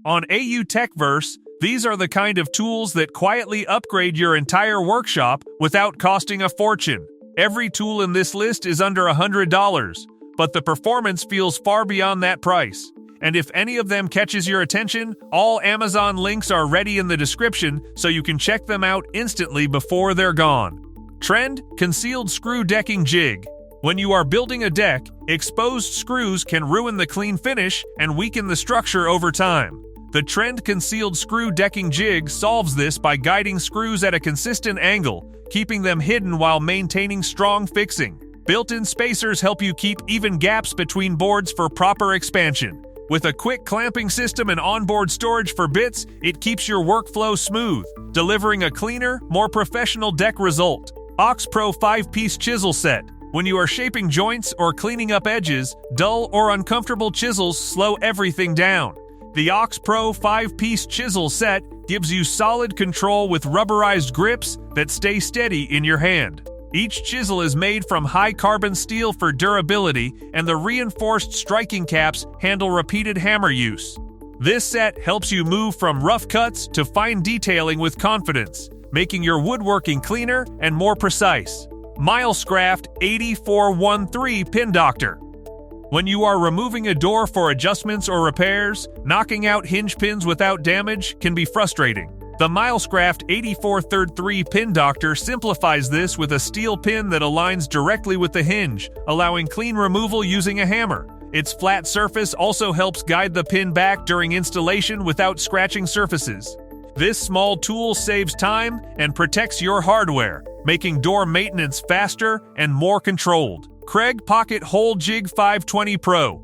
On TechVerse, these are the kind of tools that quietly upgrade your entire workshop without costing a fortune. Every tool in this list is under $100, but the performance feels far beyond that price. And if any of them catches your attention, all Amazon links are ready in the description so you can check them out instantly before they're gone. Trend: Concealed Screw Decking Jig. When you are building a deck, exposed screws can ruin the clean finish and weaken the structure over time. The Trend Concealed Screw Decking Jig solves this by guiding screws at a consistent angle, keeping them hidden while maintaining strong fixing. Built-in spacers help you keep even gaps between boards for proper expansion. With a quick clamping system and onboard storage for bits, it keeps your workflow smooth, delivering a cleaner, more professional deck result. OxPro 5-piece Chisel Set. When you are shaping joints or cleaning up edges, dull or uncomfortable chisels slow everything down. The OxPro 5-piece Chisel Set gives you solid control with rubberized grips that stay steady in your hand. Each chisel is made from high-carbon steel for durability, and the reinforced striking caps handle repeated hammer use. This set helps you move from rough cuts to fine detailing with confidence, making your woodworking cleaner and more precise. Milescraft 8413 PinDoctor. When you are removing a door for adjustments or repairs, knocking out hinge pins without damage can be frustrating. The Milescraft 8413 PinDoctor simplifies this with a steel pin that aligns directly with the hinge, allowing clean removal using a hammer. Its flat surface also helps guide the pin back during installation without scratching surfaces. This small tool saves time and protects your hardware, making door maintenance faster and more controlled. Kreg Pocket Hole Jig 520 Pro.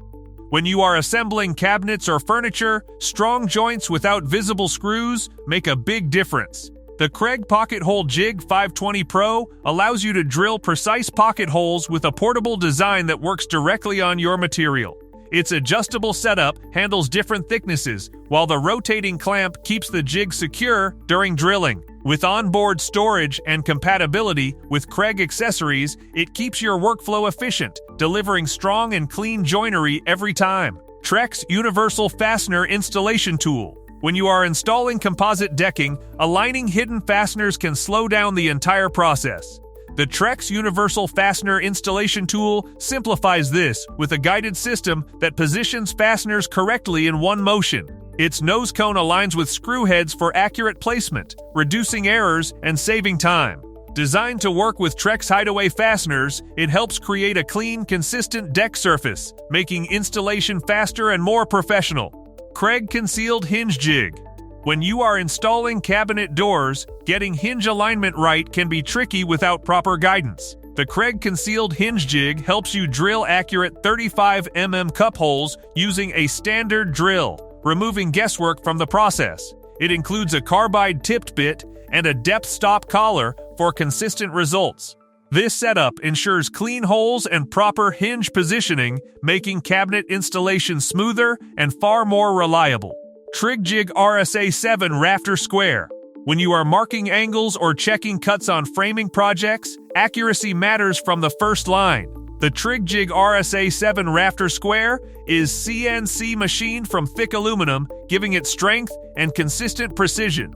When you are assembling cabinets or furniture, strong joints without visible screws make a big difference. The Kreg Pocket Hole Jig 520 Pro allows you to drill precise pocket holes with a portable design that works directly on your material. Its adjustable setup handles different thicknesses, while the rotating clamp keeps the jig secure during drilling. With onboard storage and compatibility with Kreg accessories, it keeps your workflow efficient, delivering strong and clean joinery every time. Trex Universal Fastener Installation Tool. When you are installing composite decking, aligning hidden fasteners can slow down the entire process. The Trex Universal Fastener Installation Tool simplifies this with a guided system that positions fasteners correctly in one motion. Its nose cone aligns with screw heads for accurate placement, reducing errors and saving time. Designed to work with Trex hideaway fasteners, it helps create a clean, consistent deck surface, making installation faster and more professional. Kreg Concealed Hinge Jig. When you are installing cabinet doors, getting hinge alignment right can be tricky without proper guidance. The Kreg Concealed Hinge Jig helps you drill accurate 35 mm cup holes using a standard drill, removing guesswork from the process. It includes a carbide-tipped bit and a depth stop collar for consistent results. This setup ensures clean holes and proper hinge positioning, making cabinet installation smoother and far more reliable. TrigJig RSA7 Rafter Square. When you are marking angles or checking cuts on framing projects, accuracy matters from the first line. The TrigJig RSA7 Rafter Square is CNC machined from thick aluminum, giving it strength and consistent precision.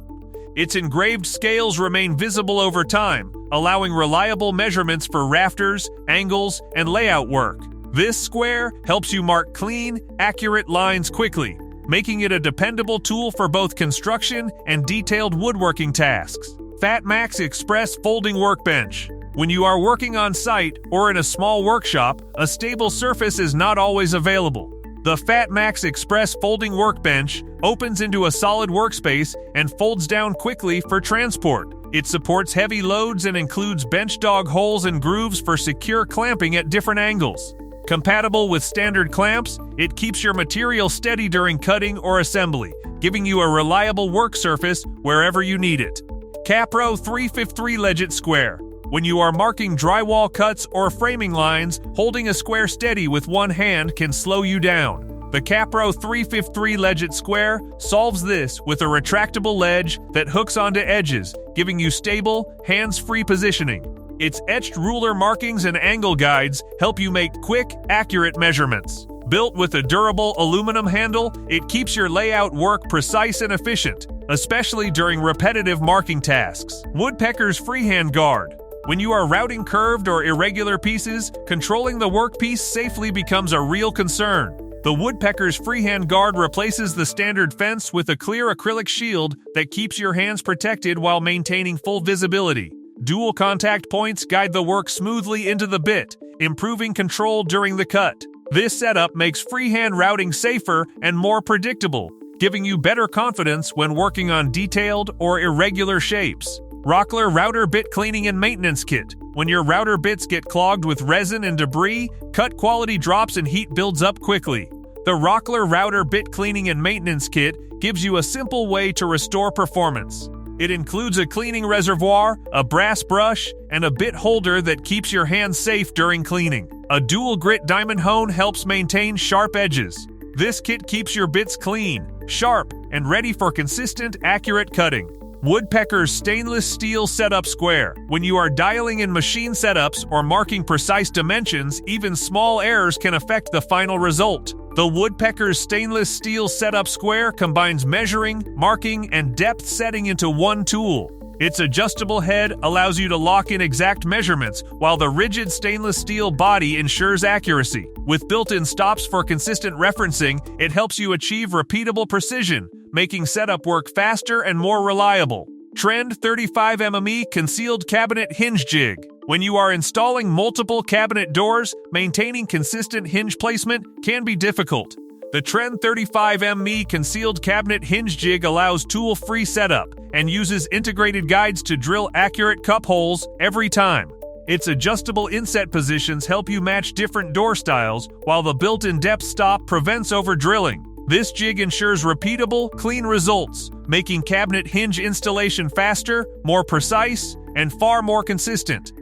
Its engraved scales remain visible over time, allowing reliable measurements for rafters, angles, and layout work. This square helps you mark clean, accurate lines quickly, making it a dependable tool for both construction and detailed woodworking tasks. FatMax Express Folding Workbench. When you are working on site or in a small workshop, a stable surface is not always available. The FatMax Express Folding Workbench opens into a solid workspace and folds down quickly for transport. It supports heavy loads and includes bench dog holes and grooves for secure clamping at different angles. Compatible with standard clamps, it keeps your material steady during cutting or assembly, giving you a reliable work surface wherever you need it. Kapro 353 Legit Square. When you are marking drywall cuts or framing lines, holding a square steady with one hand can slow you down. The Kapro 353 Legit Square solves this with a retractable ledge that hooks onto edges, giving you stable, hands-free positioning. Its etched ruler markings and angle guides help you make quick, accurate measurements. Built with a durable aluminum handle, it keeps your layout work precise and efficient, especially during repetitive marking tasks. Woodpecker's Freehand Guard. When you are routing curved or irregular pieces, controlling the workpiece safely becomes a real concern. The Woodpecker's Freehand Guard replaces the standard fence with a clear acrylic shield that keeps your hands protected while maintaining full visibility. Dual contact points guide the work smoothly into the bit, improving control during the cut. This setup makes freehand routing safer and more predictable, giving you better confidence when working on detailed or irregular shapes. Rockler Router Bit Cleaning and Maintenance Kit. When your router bits get clogged with resin and debris, cut quality drops and heat builds up quickly. The Rockler Router Bit Cleaning and Maintenance Kit gives you a simple way to restore performance. It includes a cleaning reservoir, a brass brush, and a bit holder that keeps your hands safe during cleaning. A dual grit diamond hone helps maintain sharp edges. This kit keeps your bits clean, sharp, and ready for consistent, accurate cutting. Woodpecker's Stainless Steel Setup Square. When you are dialing in machine setups or marking precise dimensions, even small errors can affect the final result. The Woodpecker's Stainless Steel Setup Square combines measuring, marking, and depth setting into one tool. Its adjustable head allows you to lock in exact measurements, while the rigid stainless steel body ensures accuracy. With built-in stops for consistent referencing, it helps you achieve repeatable precision, making setup work faster and more reliable. Trend 35 mm Concealed Cabinet Hinge Jig. When you are installing multiple cabinet doors, maintaining consistent hinge placement can be difficult. The Trend 35 mm Concealed Cabinet Hinge Jig allows tool-free setup and uses integrated guides to drill accurate cup holes every time. Its adjustable inset positions help you match different door styles, while the built-in depth stop prevents over-drilling. This jig ensures repeatable, clean results, making cabinet hinge installation faster, more precise, and far more consistent.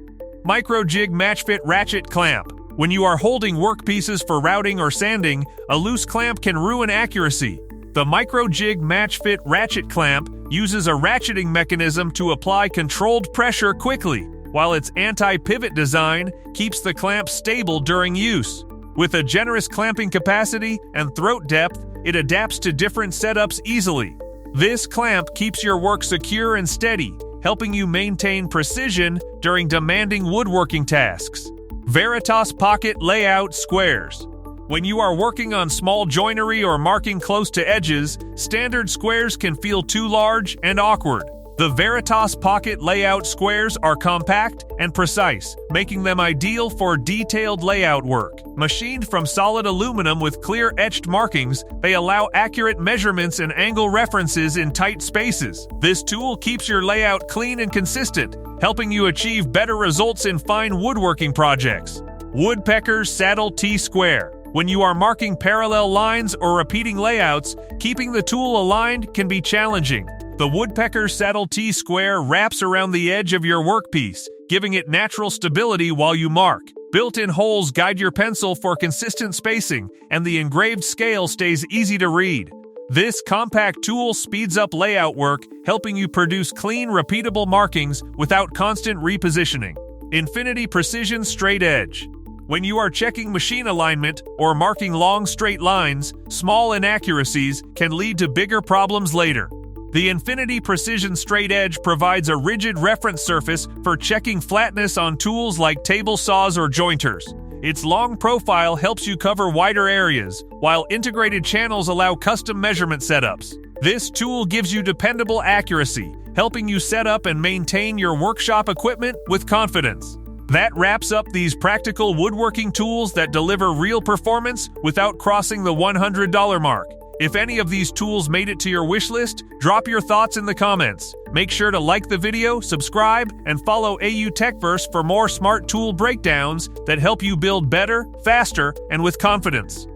Microjig Matchfit Ratchet Clamp. When you are holding workpieces for routing or sanding, a loose clamp can ruin accuracy. The Microjig Matchfit Ratchet Clamp uses a ratcheting mechanism to apply controlled pressure quickly, while its anti-pivot design keeps the clamp stable during use. With a generous clamping capacity and throat depth, it adapts to different setups easily. This clamp keeps your work secure and steady, helping you maintain precision during demanding woodworking tasks. Veritas Pocket Layout Squares. When you are working on small joinery or marking close to edges, standard squares can feel too large and awkward. The Veritas Pocket Layout Squares are compact and precise, making them ideal for detailed layout work. Machined from solid aluminum with clear etched markings, they allow accurate measurements and angle references in tight spaces. This tool keeps your layout clean and consistent, helping you achieve better results in fine woodworking projects. Woodpecker's Saddle T-Square. When you are marking parallel lines or repeating layouts, keeping the tool aligned can be challenging. The Woodpecker's Saddle T-Square wraps around the edge of your workpiece, giving it natural stability while you mark. Built-in holes guide your pencil for consistent spacing, and the engraved scale stays easy to read. This compact tool speeds up layout work, helping you produce clean, repeatable markings without constant repositioning. Infinity Precision Straight Edge. When you are checking machine alignment or marking long straight lines, small inaccuracies can lead to bigger problems later. The Infinity Precision Straight Edge provides a rigid reference surface for checking flatness on tools like table saws or jointers. Its long profile helps you cover wider areas, while integrated channels allow custom measurement setups. This tool gives you dependable accuracy, helping you set up and maintain your workshop equipment with confidence. That wraps up these practical woodworking tools that deliver real performance without crossing the $100 mark. If any of these tools made it to your wish list, drop your thoughts in the comments. Make sure to like the video, subscribe, and follow AU TechVerse for more smart tool breakdowns that help you build better, faster, and with confidence.